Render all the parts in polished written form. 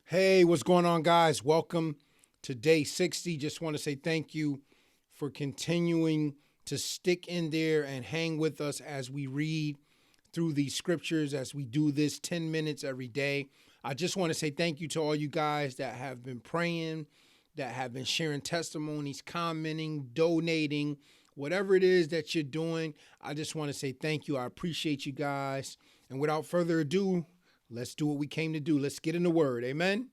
Hey, what's going on, guys? Welcome to day 60. Just want to say thank you for continuing to stick in there and hang with us as we read through these scriptures, as we do this 10 minutes every day. I just want to say thank you to all you guys that have been praying, that have been sharing testimonies, commenting, donating, whatever it is that you're doing. I just want to say thank you. I appreciate you guys. And without further ado, let's do what we came to do. Let's get in the word. Amen.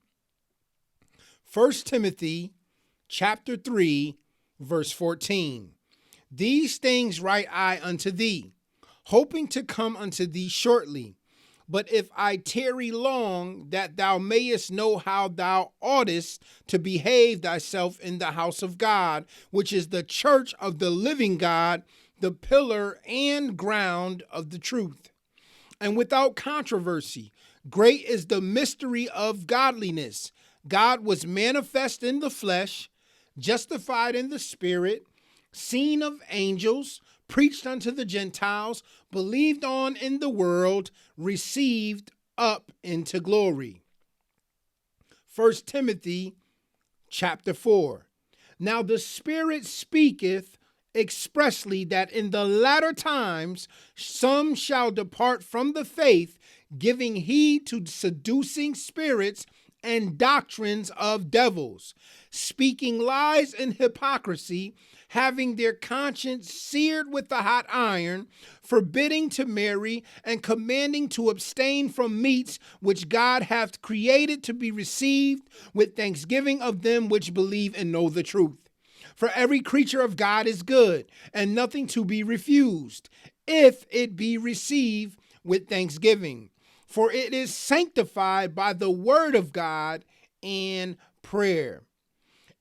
1 Timothy chapter 3, verse 14. These things write I unto thee, hoping to come unto thee shortly. But if I tarry long, that thou mayest know how thou oughtest to behave thyself in the house of God, which is the church of the living God, the pillar and ground of the truth. And without controversy, great is the mystery of godliness. God was manifest in the flesh, justified in the spirit, seen of angels, preached unto the Gentiles, believed on in the world, received up into glory. 1 Timothy chapter 4. Now the Spirit speaketh expressly that in the latter times some shall depart from the faith, giving heed to seducing spirits and doctrines of devils, speaking lies and hypocrisy, having their conscience seared with the hot iron, forbidding to marry, and commanding to abstain from meats which God hath created to be received with thanksgiving of them which believe and know the truth. For every creature of God is good, and nothing to be refused, if it be received with thanksgiving. For it is sanctified by the word of God and prayer.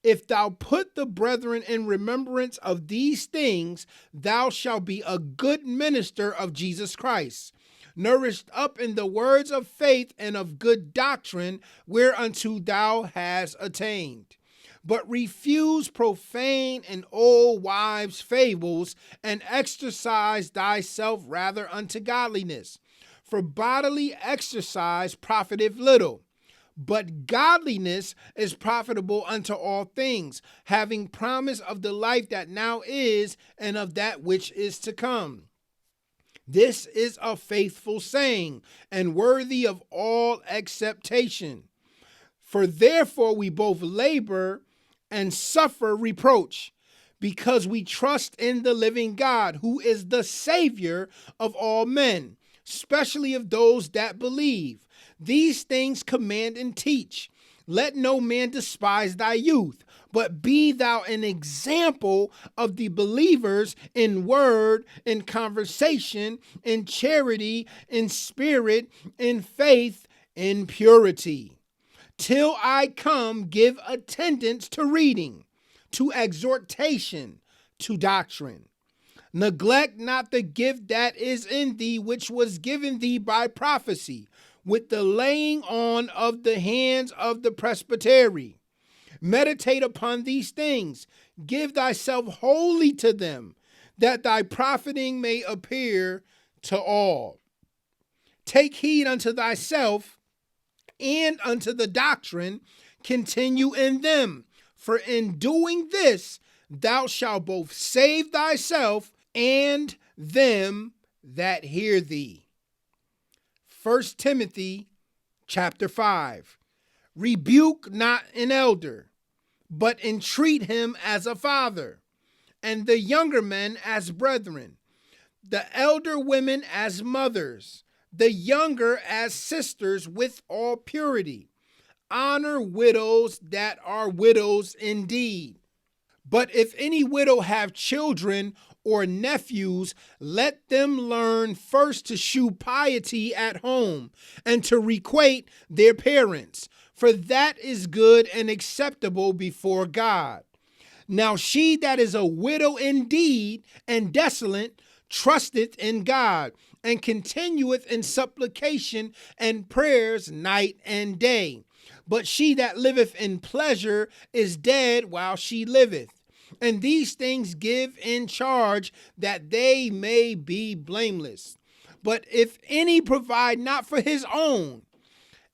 If thou put the brethren in remembrance of these things, thou shalt be a good minister of Jesus Christ, nourished up in the words of faith and of good doctrine, whereunto thou hast attained. But refuse profane and old wives' fables, and exercise thyself rather unto godliness. For bodily exercise profiteth little, but godliness is profitable unto all things, having promise of the life that now is and of that which is to come. This is a faithful saying, and worthy of all acceptation. For therefore we both labor and suffer reproach, because we trust in the living God, who is the Savior of all men, especially of those that believe. These things command and teach. Let no man despise thy youth, but be thou an example of the believers in word, in conversation, in charity, in spirit, in faith, in purity. Till I come, give attendance to reading, to exhortation, to doctrine. Neglect not the gift that is in thee, which was given thee by prophecy, with the laying on of the hands of the presbytery. Meditate upon these things. Give thyself wholly to them, that thy profiting may appear to all. Take heed unto thyself and unto the doctrine, continue in them. For in doing this, thou shalt both save thyself and them that hear thee. 1 Timothy chapter 5. Rebuke not an elder, but entreat him as a father, and the younger men as brethren, the elder women as mothers, the younger as sisters with all purity. Honor widows that are widows indeed. But if any widow have children or nephews, let them learn first to shew piety at home, and to requite their parents, for that is good and acceptable before God. Now she that is a widow indeed and desolate trusteth in God, and continueth in supplication and prayers night and day. But she that liveth in pleasure is dead while she liveth. And these things give in charge, that they may be blameless. But if any provide not for his own,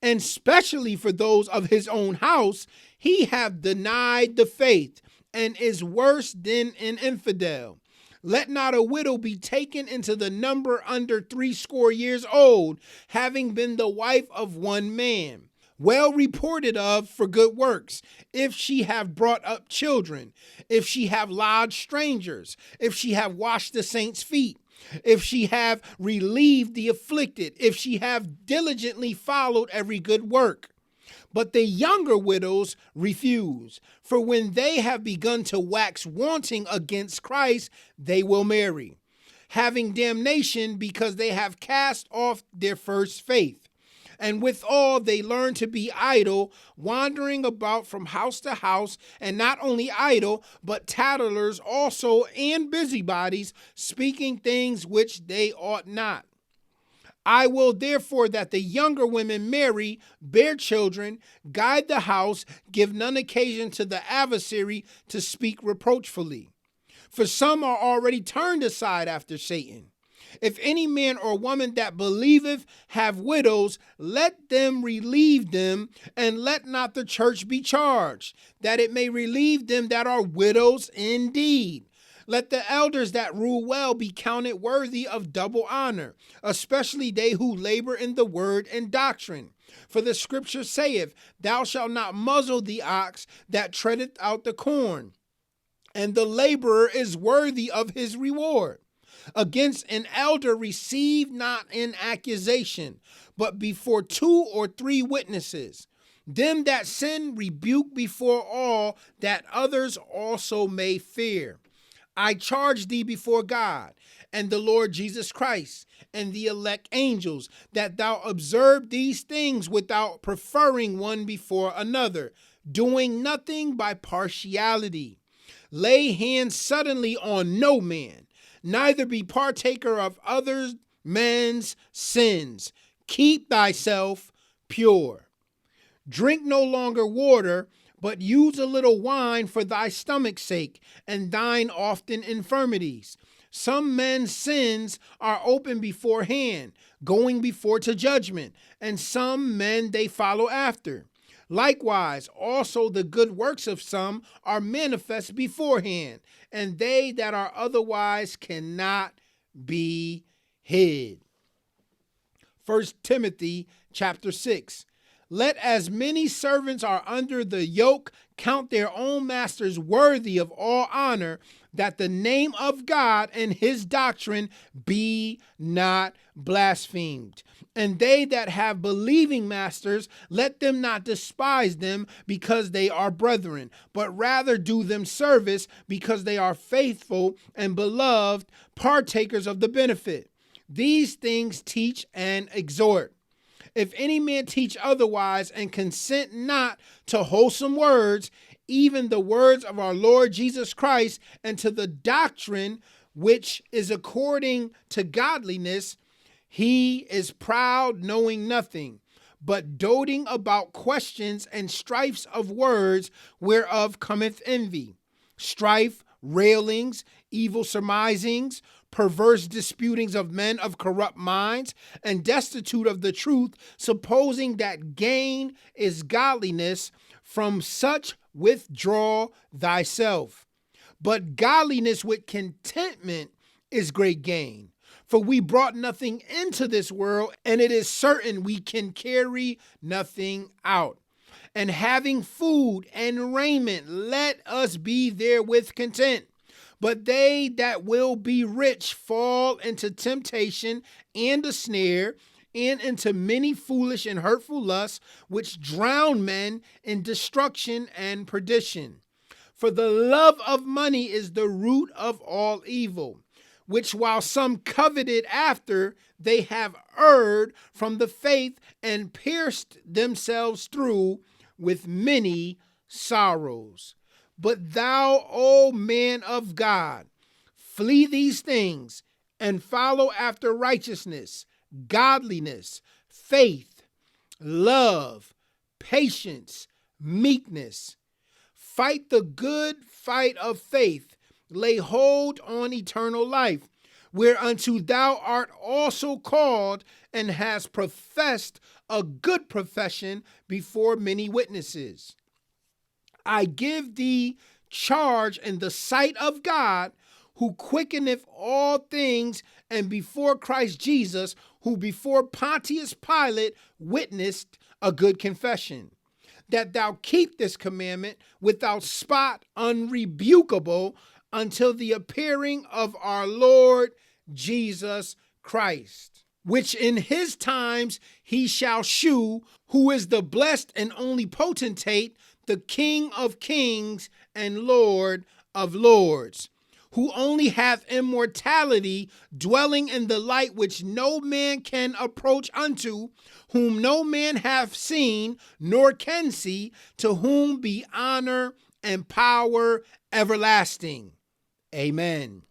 and especially for those of his own house, he have denied the faith, and is worse than an infidel. Let not a widow be taken into the number under 60 years old, having been the wife of one man, well reported of for good works, if she have brought up children, if she have lodged strangers, if she have washed the saints' feet, if she have relieved the afflicted, if she have diligently followed every good work. But the younger widows refuse, for when they have begun to wax wanting against Christ, they will marry, having damnation because they have cast off their first faith. And withal they learn to be idle, wandering about from house to house, and not only idle, but tattlers also, and busybodies, speaking things which they ought not. I will therefore that the younger women marry, bear children, guide the house, give none occasion to the adversary to speak reproachfully. For some are already turned aside after Satan. If any man or woman that believeth have widows, let them relieve them, and let not the church be charged, that it may relieve them that are widows indeed. Let the elders that rule well be counted worthy of double honor, especially they who labor in the word and doctrine. For the scripture saith, Thou shalt not muzzle the ox that treadeth out the corn, and the laborer is worthy of his reward. Against an elder receive not an accusation, but before 2 or 3 witnesses. Them that sin rebuke before all, that others also may fear. I charge thee before God and the Lord Jesus Christ and the elect angels, that thou observe these things without preferring one before another, doing nothing by partiality. Lay hands suddenly on no man, neither be partaker of other men's sins. Keep thyself pure. Drink no longer water, but use a little wine for thy stomach's sake, and thine often infirmities. Some men's sins are open beforehand, going before to judgment, and some men they follow after. Likewise, also the good works of some are manifest beforehand, and they that are otherwise cannot be hid. 1 Timothy chapter 6. Let as many servants are under the yoke count their own masters worthy of all honor, that the name of God and his doctrine be not blasphemed. And they that have believing masters, let them not despise them because they are brethren, but rather do them service because they are faithful and beloved, partakers of the benefit. These things teach and exhort. If any man teach otherwise and consent not to wholesome words, even the words of our Lord Jesus Christ, and to the doctrine which is according to godliness, he is proud, knowing nothing, but doting about questions and strifes of words, whereof cometh envy, strife, railings, evil surmisings, perverse disputings of men of corrupt minds, and destitute of the truth, supposing that gain is godliness. From such withdraw thyself. But godliness with contentment is great gain. For we brought nothing into this world, and it is certain we can carry nothing out. And having food and raiment, let us be therewith content. But they that will be rich fall into temptation and a snare, and into many foolish and hurtful lusts, which drown men in destruction and perdition. For the love of money is the root of all evil, which while some coveted after, they have erred from the faith and pierced themselves through with many sorrows. But thou, O man of God, flee these things and follow after righteousness, godliness, faith, love, patience, meekness. Fight the good fight of faith. Lay hold on eternal life, whereunto thou art also called, and hast professed a good profession before many witnesses. I give thee charge in the sight of God, who quickeneth all things, and before Christ Jesus, who before Pontius Pilate witnessed a good confession, that thou keep this commandment without spot, unrebukable, until the appearing of our Lord Jesus Christ, which in his times he shall shew, who is the blessed and only potentate, the King of kings and Lord of lords, who only hath immortality, dwelling in the light which no man can approach unto, whom no man hath seen, nor can see, to whom be honor and power everlasting. Amen.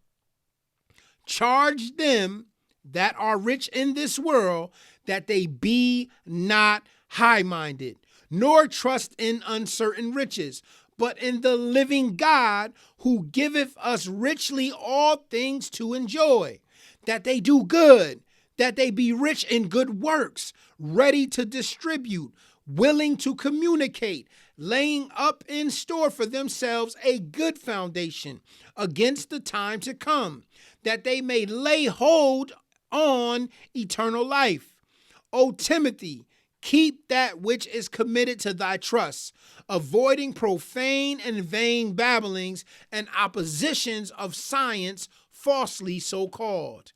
Charge them that are rich in this world, that they be not high-minded, nor trust in uncertain riches, but in the living God, who giveth us richly all things to enjoy, that they do good, that they be rich in good works, ready to distribute, willing to communicate, laying up in store for themselves a good foundation against the time to come, that they may lay hold on eternal life. O Timothy, keep that which is committed to thy trust, avoiding profane and vain babblings and oppositions of science falsely so called,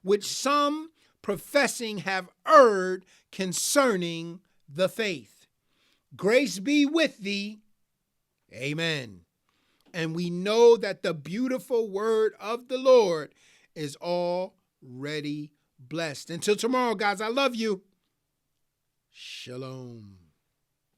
which some professing have erred concerning the faith. Grace be with thee. Amen. And we know that the beautiful word of the Lord is already blessed. Until tomorrow, guys, I love you. Shalom.